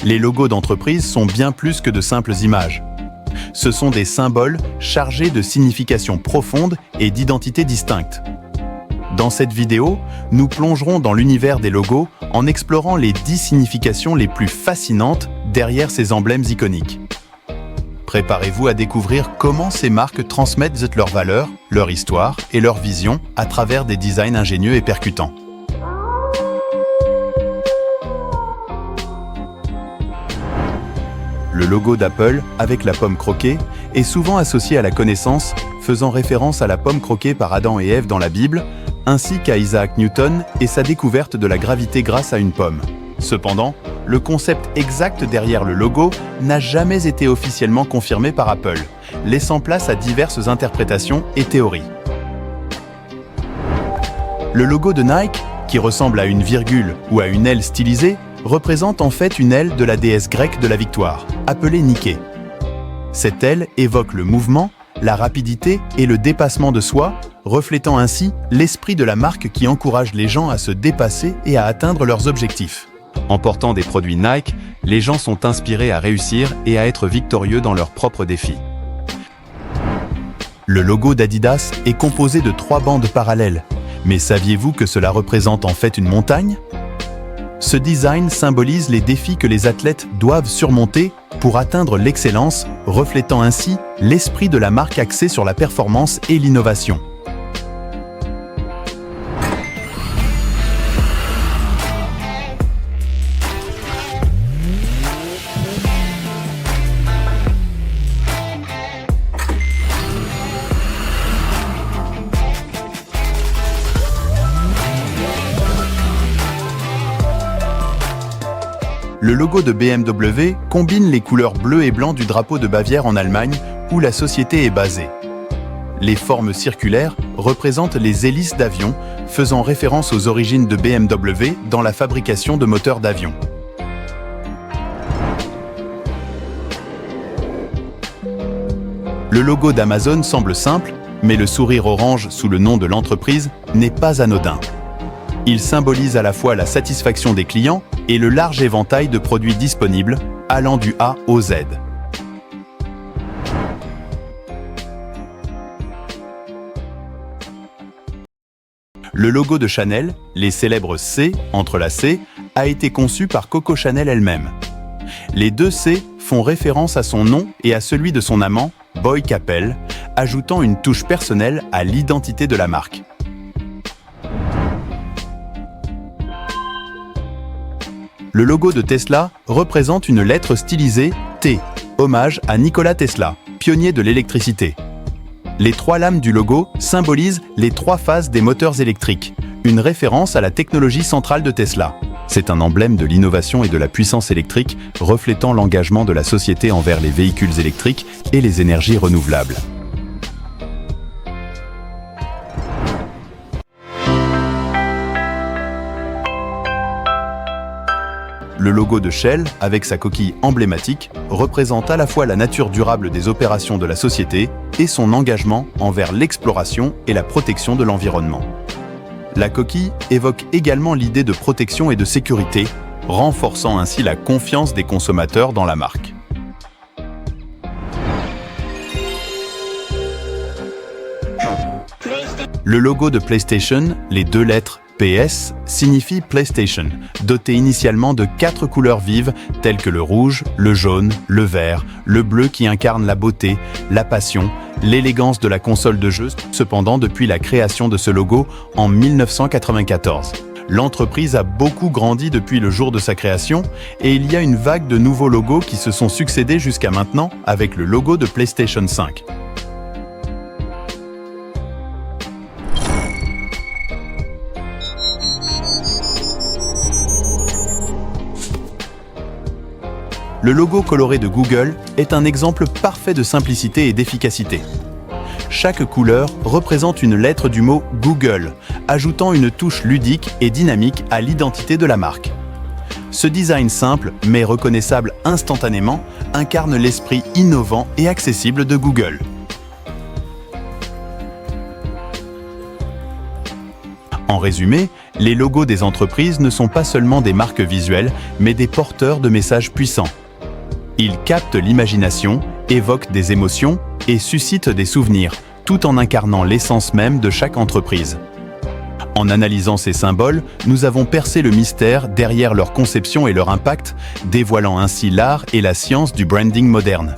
Les logos d'entreprise sont bien plus que de simples images. Ce sont des symboles chargés de significations profondes et d'identités distinctes. Dans cette vidéo, nous plongerons dans l'univers des logos en explorant les 10 significations les plus fascinantes derrière ces emblèmes iconiques. Préparez-vous à découvrir comment ces marques transmettent leurs valeurs, leur histoire et leur vision à travers des designs ingénieux et percutants. Le logo d'Apple, avec la pomme croquée, est souvent associé à la connaissance, faisant référence à la pomme croquée par Adam et Ève dans la Bible, ainsi qu'à Isaac Newton et sa découverte de la gravité grâce à une pomme. Cependant, le concept exact derrière le logo n'a jamais été officiellement confirmé par Apple, laissant place à diverses interprétations et théories. Le logo de Nike, qui ressemble à une virgule ou à une aile stylisée, représente en fait une aile de la déesse grecque de la victoire, appelée Nike. Cette aile évoque le mouvement, la rapidité et le dépassement de soi, reflétant ainsi l'esprit de la marque qui encourage les gens à se dépasser et à atteindre leurs objectifs. En portant des produits Nike, les gens sont inspirés à réussir et à être victorieux dans leurs propres défis. Le logo d'Adidas est composé de 3 bandes parallèles. Mais saviez-vous que cela représente en fait une montagne ? Ce design symbolise les défis que les athlètes doivent surmonter pour atteindre l'excellence, reflétant ainsi l'esprit de la marque axée sur la performance et l'innovation. Le logo de BMW combine les couleurs bleu et blanc du drapeau de Bavière en Allemagne, où la société est basée. Les formes circulaires représentent les hélices d'avion, faisant référence aux origines de BMW dans la fabrication de moteurs d'avion. Le logo d'Amazon semble simple, mais le sourire orange sous le nom de l'entreprise n'est pas anodin. Il symbolise à la fois la satisfaction des clients et le large éventail de produits disponibles, allant du A au Z. Le logo de Chanel, les célèbres C entrelacés, a été conçu par Coco Chanel elle-même. Les 2 C font référence à son nom et à celui de son amant, Boy Capel, ajoutant une touche personnelle à l'identité de la marque. Le logo de Tesla représente une lettre stylisée T, hommage à Nikola Tesla, pionnier de l'électricité. Les 3 lames du logo symbolisent les 3 phases des moteurs électriques, une référence à la technologie centrale de Tesla. C'est un emblème de l'innovation et de la puissance électrique, reflétant l'engagement de la société envers les véhicules électriques et les énergies renouvelables. Le logo de Shell, avec sa coquille emblématique, représente à la fois la nature durable des opérations de la société et son engagement envers l'exploration et la protection de l'environnement. La coquille évoque également l'idée de protection et de sécurité, renforçant ainsi la confiance des consommateurs dans la marque. Le logo de PlayStation, les 2 lettres PS, signifie PlayStation, doté initialement de 4 couleurs vives telles que le rouge, le jaune, le vert, le bleu qui incarne la beauté, la passion, l'élégance de la console de jeu. Cependant, depuis la création de ce logo en 1994, l'entreprise a beaucoup grandi depuis le jour de sa création et il y a une vague de nouveaux logos qui se sont succédés jusqu'à maintenant avec le logo de PlayStation 5. Le logo coloré de Google est un exemple parfait de simplicité et d'efficacité. Chaque couleur représente une lettre du mot Google, ajoutant une touche ludique et dynamique à l'identité de la marque. Ce design simple, mais reconnaissable instantanément, incarne l'esprit innovant et accessible de Google. En résumé, Les logos des entreprises ne sont pas seulement des marques visuelles, mais des porteurs de messages puissants. Ils captent l'imagination, évoquent des émotions et suscitent des souvenirs, tout en incarnant l'essence même de chaque entreprise. En analysant ces symboles, nous avons percé le mystère derrière leur conception et leur impact, dévoilant ainsi l'art et la science du branding moderne.